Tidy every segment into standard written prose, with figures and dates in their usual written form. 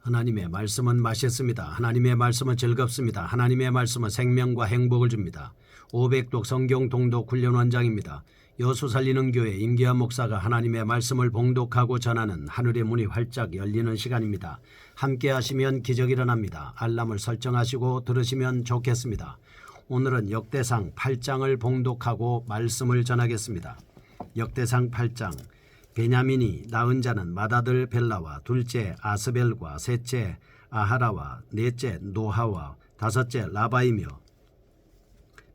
하나님의 말씀은 맛있습니다. 하나님의 말씀은 즐겁습니다. 하나님의 말씀은 생명과 행복을 줍니다. 500독 성경 통독 훈련 원장입니다. 여수 살리는 교회 임기환 목사가 하나님의 말씀을 봉독하고 전하는 하늘의 문이 활짝 열리는 시간입니다. 함께 하시면 기적이 일어납니다. 알람을 설정하시고 들으시면 좋겠습니다. 오늘은 역대상 8장을 봉독하고 말씀을 전하겠습니다. 역대상 8장. 베냐민이 낳은 자는 맏아들 벨라와 둘째 아스벨과 셋째 아하라와 넷째 노하와 다섯째 라바이며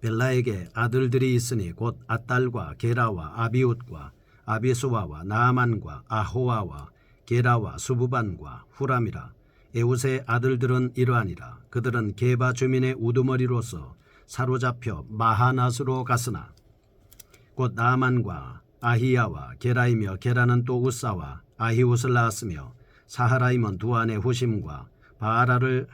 벨라에게 아들들이 있으니 곧 앗달과 게라와 아비웃과 아비수와와 나아만과 아호와와 게라와 수부반과 후람이라. 에웃의 아들들은 이러하니라. 그들은 게바 주민의 우두머리로서 사로잡혀 마하낫으로 갔으나 곧 나아만과 아히야와 게라이며 게라는 또 우사와 아히웃을 낳았으며 사하라임은 두 아내 후심과 바아라를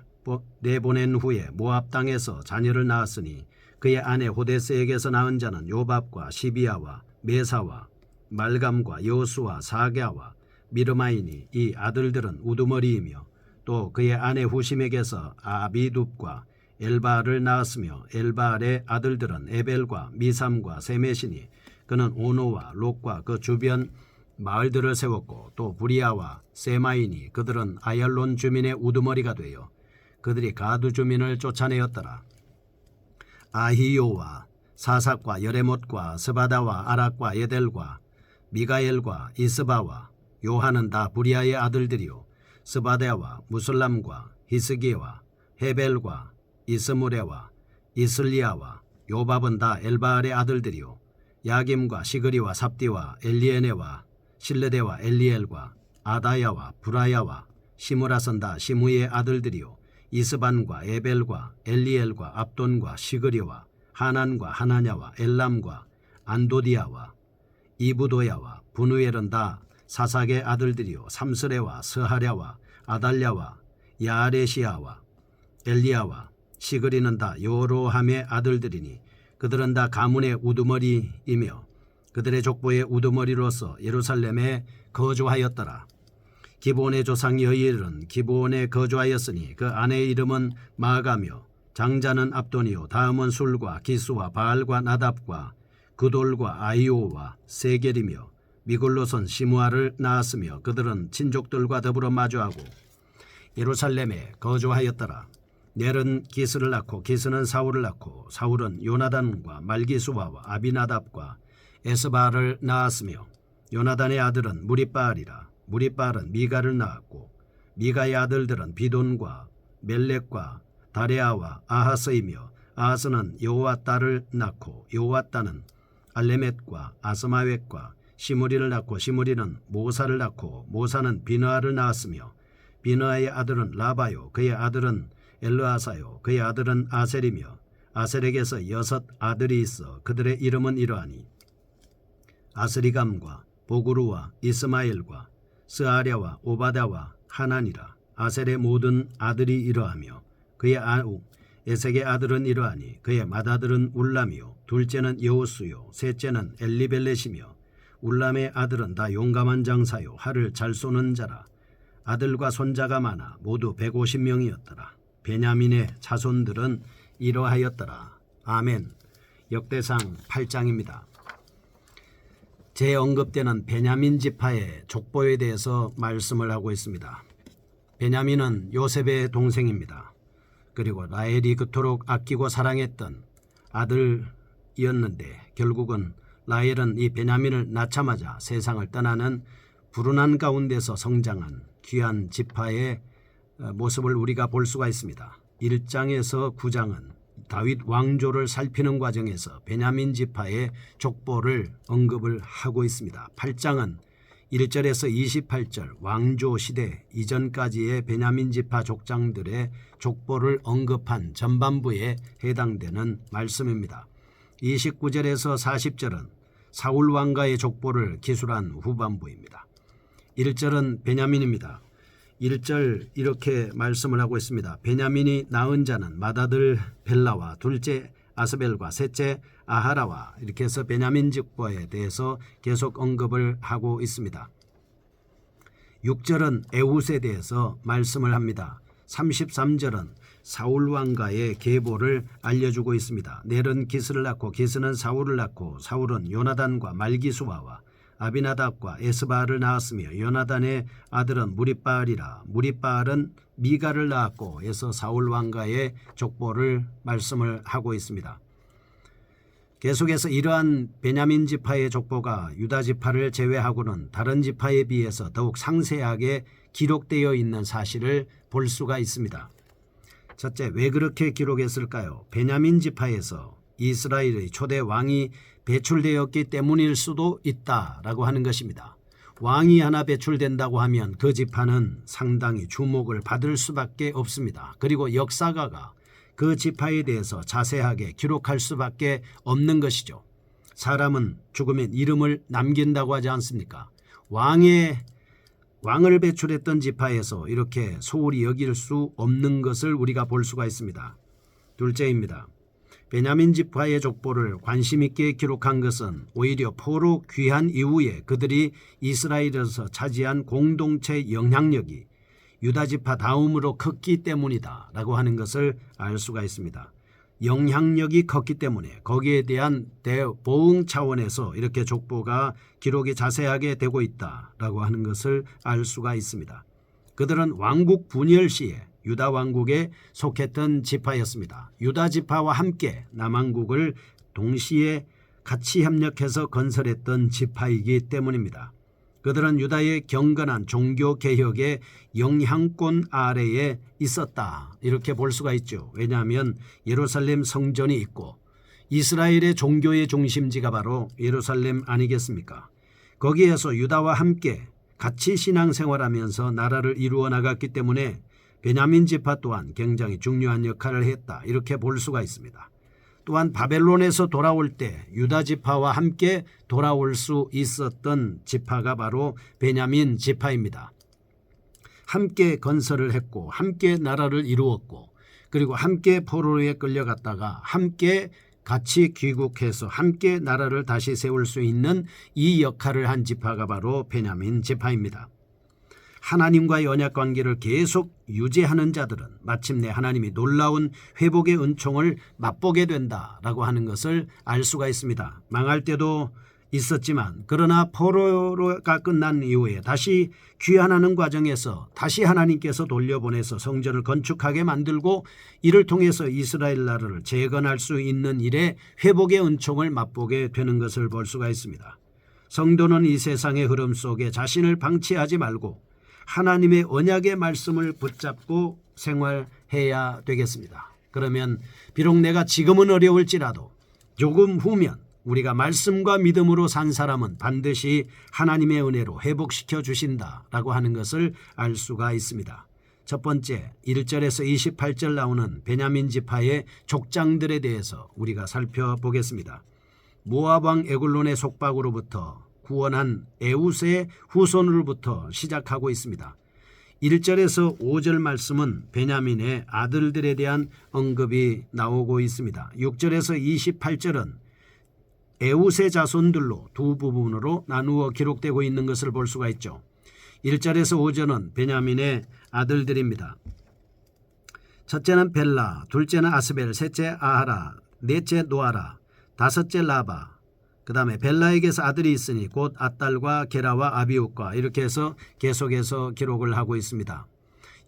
내보낸 후에 모압 땅에서 자녀를 낳았으니 그의 아내 호데스에게서 낳은 자는 요밥과 시비야와 메사와 말감과 여수와 사갸와 미르마이니. 이 아들들은 우두머리이며 또 그의 아내 후심에게서 아비둡과 엘바알을 낳았으며 엘바알의 아들들은 에벨과 미삼과 세메시니. 그는 오노와 롯과 그 주변 마을들을 세웠고 또 부리아와 세마이니. 그들은 아얄론 주민의 우두머리가 되어 그들이 가두 주민을 쫓아내었더라. 아히요와 사삭과 여레못과 스바다와 아락과 예델과 미가엘과 이스바와 요한은 다 부리아의 아들들이요 스바다와 무슬람과 히스기와 헤벨과 이스무레와 이슬리아와 요밥은 다 엘바알의 아들들이요 야김과 시그리와 삽디와 엘리에네와 실레데와 엘리엘과 아다야와 브라야와 시므라선 다 시무의 아들들이요 이스반과 에벨과 엘리엘과 압돈과 시그리와 하난과 하나냐와 엘람과 안도디아와 이부도야와 분우엘은 다 사삭의 아들들이요 삼스레와 스하랴와 아달랴와 야아레시아와 엘리야와 시그리는 다 요로함의 아들들이니 그들은 다 가문의 우두머리이며 그들의 족보의 우두머리로서 예루살렘에 거주하였더라. 기브온의 조상 여이엘은 기브온에 거주하였으니 그 아내의 이름은 마가며 장자는 압돈이요 다음은 술과 기수와 바알과 나답과 그돌과 아이오와 세겔이며 미글롯은 시므아를 낳았으며 그들은 친족들과 더불어 마주하고 예루살렘에 거주하였더라. 넬은 기스를 낳고 기스는 사울을 낳고 사울은 요나단과 말기수아와 아비나답과 에스바를 낳았으며 요나단의 아들은 무리바알이라. 무리바알은 미가를 낳았고 미가의 아들들은 비돈과 멜렉과 다레아와 아하스이며 아하스는 여호와따를 낳고 여호와따는 알레멧과 아스마웻과 시므리를 낳고 시므리는 모사를 낳고 모사는 비느아를 낳았으며 비느아의 아들은 라바요 그의 아들은 엘르아사요 그의 아들은 아셀이며 아셀에게서 6 아들이 있어 그들의 이름은 이러하니 아스리감과 보그루와 이스마엘과 스아랴와 오바다와 하난이라. 아셀의 모든 아들이 이러하며 그의 아우 에색의 아들은 이러하니 그의 맏아들은 울람이요 둘째는 여호수요 셋째는 엘리벨렛이며 울람의 아들은 다 용감한 장사요 활을 잘 쏘는 자라. 아들과 손자가 많아 모두 150명이었더라. 베냐민의 자손들은 이러하였더라. 아멘. 역대상 8장입니다. 제 언급되는 베냐민 지파의 족보에 대해서 말씀을 하고 있습니다. 베냐민은 요셉의 동생입니다. 그리고 라헬이 그토록 아끼고 사랑했던 아들이었는데 결국은 라헬은 이 베냐민을 낳자마자 세상을 떠나는 불운한 가운데서 성장한 귀한 지파의 모습을 우리가 볼 수가 있습니다. 1장에서 9장은 다윗 왕조를 살피는 과정에서 베냐민 지파의 족보를 언급을 하고 있습니다. 8장은 1절에서 28절 왕조 시대 이전까지의 베냐민 지파 족장들의 족보를 언급한 전반부에 해당되는 말씀입니다. 29절에서 40절은 사울 왕가의 족보를 기술한 후반부입니다. 1절은 베냐민입니다. 1절 이렇게 말씀을 하고 있습니다. 베냐민이 낳은 자는 맏아들 벨라와 둘째 아스벨과 셋째 아하라와 이렇게 해서 베냐민 족보에 대해서 계속 언급을 하고 있습니다. 6절은 에훗에 대해서 말씀을 합니다. 33절은 사울 왕가의 계보를 알려주고 있습니다. 넬은 기스를 낳고 기스는 사울을 낳고 사울은 요나단과 말기수아와 아비나답과 에스바를 낳았으며 요나단의 아들은 무리바알이라 무리바알은 미가를 낳았고 해서 사울 왕가의 족보를 말씀을 하고 있습니다. 계속해서 이러한 베냐민 지파의 족보가 유다 지파를 제외하고는 다른 지파에 비해서 더욱 상세하게 기록되어 있는 사실을 볼 수가 있습니다. 첫째, 왜 그렇게 기록했을까요? 베냐민 지파에서 이스라엘의 초대 왕이 배출되었기 때문일 수도 있다라고 하는 것입니다. 왕이 하나 배출된다고 하면 그 지파는 상당히 주목을 받을 수밖에 없습니다. 그리고 역사가가 그 지파에 대해서 자세하게 기록할 수밖에 없는 것이죠. 사람은 죽으면 이름을 남긴다고 하지 않습니까? 왕을 배출했던 지파에서 이렇게 소홀히 여길 수 없는 것을 우리가 볼 수가 있습니다. 둘째입니다. 베냐민 지파의 족보를 관심 있게 기록한 것은 오히려 포로 귀환 이후에 그들이 이스라엘에서 차지한 공동체 영향력이 유다 지파 다음으로 컸기 때문이다 라고 하는 것을 알 수가 있습니다. 영향력이 컸기 때문에 거기에 대한 대보응 차원에서 이렇게 족보가 기록이 자세하게 되고 있다라고 하는 것을 알 수가 있습니다. 그들은 왕국 분열 시에 유다 왕국에 속했던 지파였습니다. 유다 지파와 함께 남왕국을 동시에 같이 협력해서 건설했던 지파이기 때문입니다. 그들은 유다의 경건한 종교개혁의 영향권 아래에 있었다 이렇게 볼 수가 있죠. 왜냐하면 예루살렘 성전이 있고 이스라엘의 종교의 중심지가 바로 예루살렘 아니겠습니까? 거기에서 유다와 함께 같이 신앙생활하면서 나라를 이루어 나갔기 때문에 베냐민 지파 또한 굉장히 중요한 역할을 했다 이렇게 볼 수가 있습니다. 또한 바벨론에서 돌아올 때 유다 지파와 함께 돌아올 수 있었던 지파가 바로 베냐민 지파입니다. 함께 건설을 했고 함께 나라를 이루었고 그리고 함께 포로에 끌려갔다가 함께 같이 귀국해서 함께 나라를 다시 세울 수 있는 이 역할을 한 지파가 바로 베냐민 지파입니다. 하나님과의 언약관계를 계속 유지하는 자들은 마침내 하나님이 놀라운 회복의 은총을 맛보게 된다라고 하는 것을 알 수가 있습니다. 망할 때도 있었지만 그러나 포로가 끝난 이후에 다시 귀환하는 과정에서 다시 하나님께서 돌려보내서 성전을 건축하게 만들고 이를 통해서 이스라엘 나라를 재건할 수 있는 일에 회복의 은총을 맛보게 되는 것을 볼 수가 있습니다. 성도는 이 세상의 흐름 속에 자신을 방치하지 말고 하나님의 언약의 말씀을 붙잡고 생활해야 되겠습니다. 그러면 비록 내가 지금은 어려울지라도 조금 후면 우리가 말씀과 믿음으로 산 사람은 반드시 하나님의 은혜로 회복시켜 주신다라고 하는 것을 알 수가 있습니다. 첫 번째 1절에서 28절 나오는 베냐민 지파의 족장들에 대해서 우리가 살펴보겠습니다. 모압 왕 에글론의 속박으로부터 구원한 에훗의 후손으로부터 시작하고 있습니다. 1절에서 5절 말씀은 베냐민의 아들들에 대한 언급이 나오고 있습니다. 6절에서 28절은 에훗의 자손들로 두 부분으로 나누어 기록되고 있는 것을 볼 수가 있죠. 1절에서 5절은 베냐민의 아들들입니다. 첫째는 벨라, 둘째는 아스벨, 셋째 아하라, 넷째 노아라, 다섯째 라바, 그 다음에 벨라에게서 아들이 있으니 곧 앗달과 게라와 아비웃과 이렇게 해서 계속해서 기록을 하고 있습니다.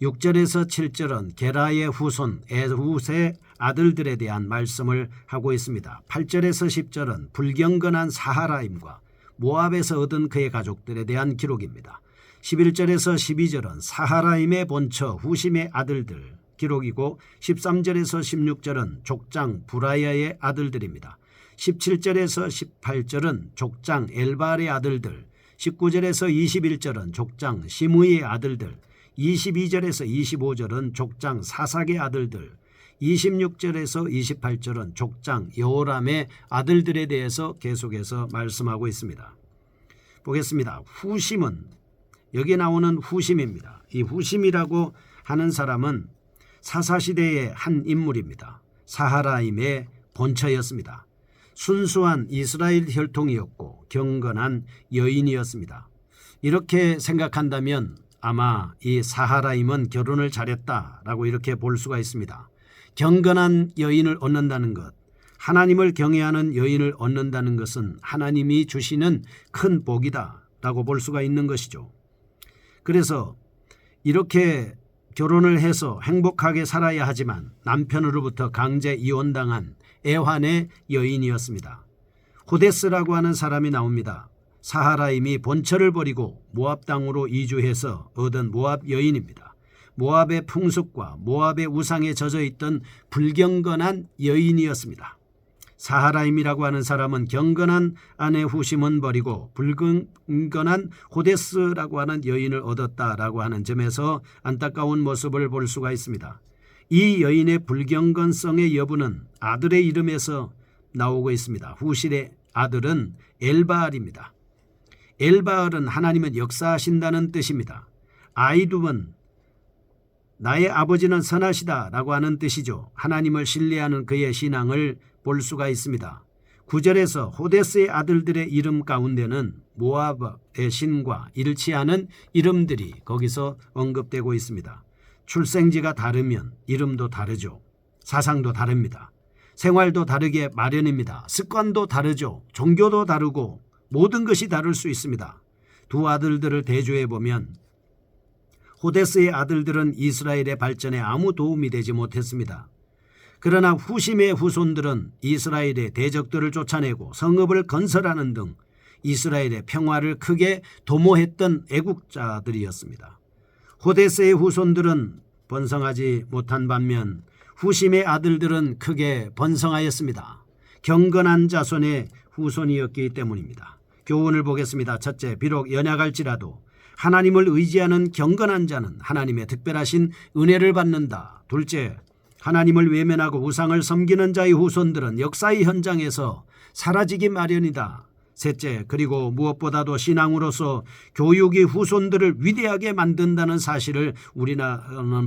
6절에서 7절은 게라의 후손 에훗의 아들들에 대한 말씀을 하고 있습니다. 8절에서 10절은 불경건한 사하라임과 모압에서 얻은 그의 가족들에 대한 기록입니다. 11절에서 12절은 사하라임의 본처 후심의 아들들 기록이고 13절에서 16절은 족장 부라야의 아들들입니다. 17절에서 18절은 족장 엘발의 아들들, 19절에서 21절은 족장 시므이의 아들들, 22절에서 25절은 족장 사삭의 아들들, 26절에서 28절은 족장 여호람의 아들들에 대해서 계속해서 말씀하고 있습니다. 보겠습니다. 후심은 여기 나오는 후심입니다. 이 후심이라고 하는 사람은 사사시대의 한 인물입니다. 사하라임의 본처였습니다. 순수한 이스라엘 혈통이었고 경건한 여인이었습니다. 이렇게 생각한다면 아마 이 사하라임은 결혼을 잘했다라고 이렇게 볼 수가 있습니다. 경건한 여인을 얻는다는 것, 하나님을 경외하는 여인을 얻는다는 것은 하나님이 주시는 큰 복이다라고 볼 수가 있는 것이죠. 그래서 이렇게 결혼을 해서 행복하게 살아야 하지만 남편으로부터 강제 이혼당한 애환의 여인이었습니다. 호데스라고 하는 사람이 나옵니다. 사하라임이 본처를 버리고 모압 땅으로 이주해서 얻은 모압 여인입니다. 모압의 풍습과 모압의 우상에 젖어 있던 불경건한 여인이었습니다. 사하라임이라고 하는 사람은 경건한 아내 후심은 버리고 불경건한 호데스라고 하는 여인을 얻었다라고 하는 점에서 안타까운 모습을 볼 수가 있습니다. 이 여인의 불경건성의 여부는 아들의 이름에서 나오고 있습니다. 후실의 아들은 엘바알입니다. 엘바알은 하나님은 역사하신다는 뜻입니다. 아이둠은 나의 아버지는 선하시다 라고 하는 뜻이죠. 하나님을 신뢰하는 그의 신앙을 볼 수가 있습니다. 9절에서 호데스의 아들들의 이름 가운데는 모압의 신과 일치하는 이름들이 거기서 언급되고 있습니다. 출생지가 다르면 이름도 다르죠. 사상도 다릅니다. 생활도 다르게 마련입니다. 습관도 다르죠. 종교도 다르고 모든 것이 다를 수 있습니다. 두 아들들을 대조해 보면 호데스의 아들들은 이스라엘의 발전에 아무 도움이 되지 못했습니다. 그러나 후심의 후손들은 이스라엘의 대적들을 쫓아내고 성읍을 건설하는 등 이스라엘의 평화를 크게 도모했던 애국자들이었습니다. 호데스의 후손들은 번성하지 못한 반면 후심의 아들들은 크게 번성하였습니다. 경건한 자손의 후손이었기 때문입니다. 교훈을 보겠습니다. 첫째, 비록 연약할지라도 하나님을 의지하는 경건한 자는 하나님의 특별하신 은혜를 받는다. 둘째, 하나님을 외면하고 우상을 섬기는 자의 후손들은 역사의 현장에서 사라지기 마련이다. 셋째, 그리고 무엇보다도 신앙으로서 교육이 후손들을 위대하게 만든다는 사실을 우리는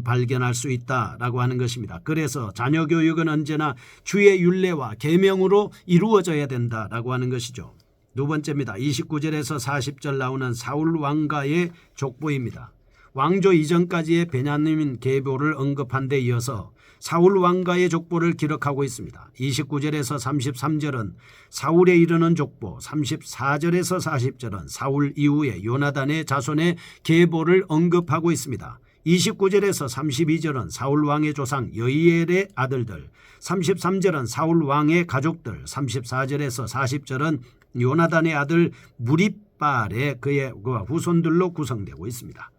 발견할 수 있다라고 하는 것입니다. 그래서 자녀 교육은 언제나 주의 율례와 계명으로 이루어져야 된다라고 하는 것이죠. 두 번째입니다. 29절에서 40절 나오는 사울 왕가의 족보입니다. 왕조 이전까지의 베냐민 계보를 언급한 데 이어서 사울 왕가의 족보를 기록하고 있습니다. 29절에서 33절은 사울에 이르는 족보, 34절에서 40절은 사울 이후에 요나단의 자손의 계보를 언급하고 있습니다. 29절에서 32절은 사울 왕의 조상 여이엘의 아들들, 33절은 사울 왕의 가족들, 34절에서 40절은 요나단의 아들 무립발의 그의 후손들로 구성되고 있습니다.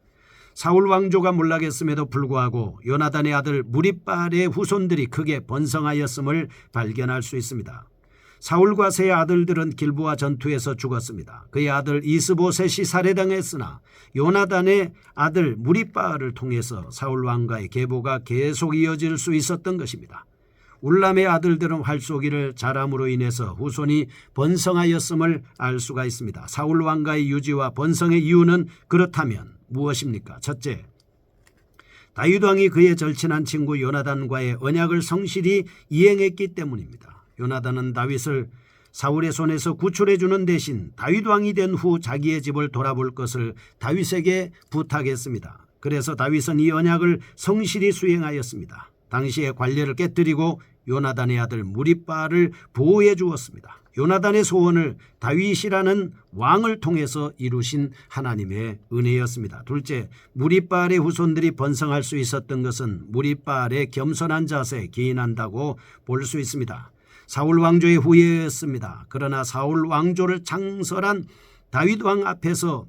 사울 왕조가 몰락했음에도 불구하고 요나단의 아들 무립발의 후손들이 크게 번성하였음을 발견할 수 있습니다. 사울과 세 아들들은 길보아 전투에서 죽었습니다. 그의 아들 이스보셋이 살해당했으나 요나단의 아들 무립발을 통해서 사울 왕가의 계보가 계속 이어질 수 있었던 것입니다. 울람의 아들들은 활쏘기를 잘함으로 인해서 후손이 번성하였음을 알 수가 있습니다. 사울 왕가의 유지와 번성의 이유는 그렇다면 무엇입니까? 첫째, 다윗 왕이 그의 절친한 친구 요나단과의 언약을 성실히 이행했기 때문입니다. 요나단은 다윗을 사울의 손에서 구출해 주는 대신 다윗 왕이 된 후 자기의 집을 돌아볼 것을 다윗에게 부탁했습니다. 그래서 다윗은 이 언약을 성실히 수행하였습니다. 당시의 관례를 깨뜨리고 요나단의 아들 무립발을 보호해 주었습니다. 요나단의 소원을 다윗이라는 왕을 통해서 이루신 하나님의 은혜였습니다. 둘째, 무립발의 후손들이 번성할 수 있었던 것은 무립발의 겸손한 자세에 기인한다고 볼 수 있습니다. 사울 왕조의 후예였습니다. 그러나 사울 왕조를 창설한 다윗 왕 앞에서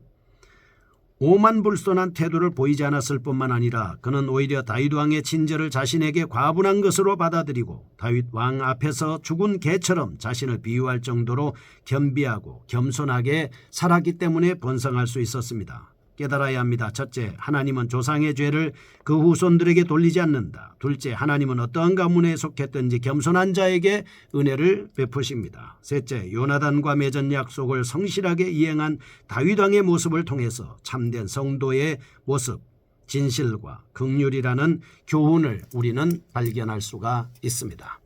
오만불손한 태도를 보이지 않았을 뿐만 아니라 그는 오히려 다윗 왕의 친절을 자신에게 과분한 것으로 받아들이고 다윗 왕 앞에서 죽은 개처럼 자신을 비유할 정도로 겸비하고 겸손하게 살았기 때문에 번성할 수 있었습니다. 깨달아야 합니다. 첫째, 하나님은 조상의 죄를 그 후손들에게 돌리지 않는다. 둘째, 하나님은 어떠한 가문에 속했든지 겸손한 자에게 은혜를 베푸십니다. 셋째, 요나단과 맺은 약속을 성실하게 이행한 다윗 왕의 모습을 통해서 참된 성도의 모습, 진실과 긍휼이라는 교훈을 우리는 발견할 수가 있습니다.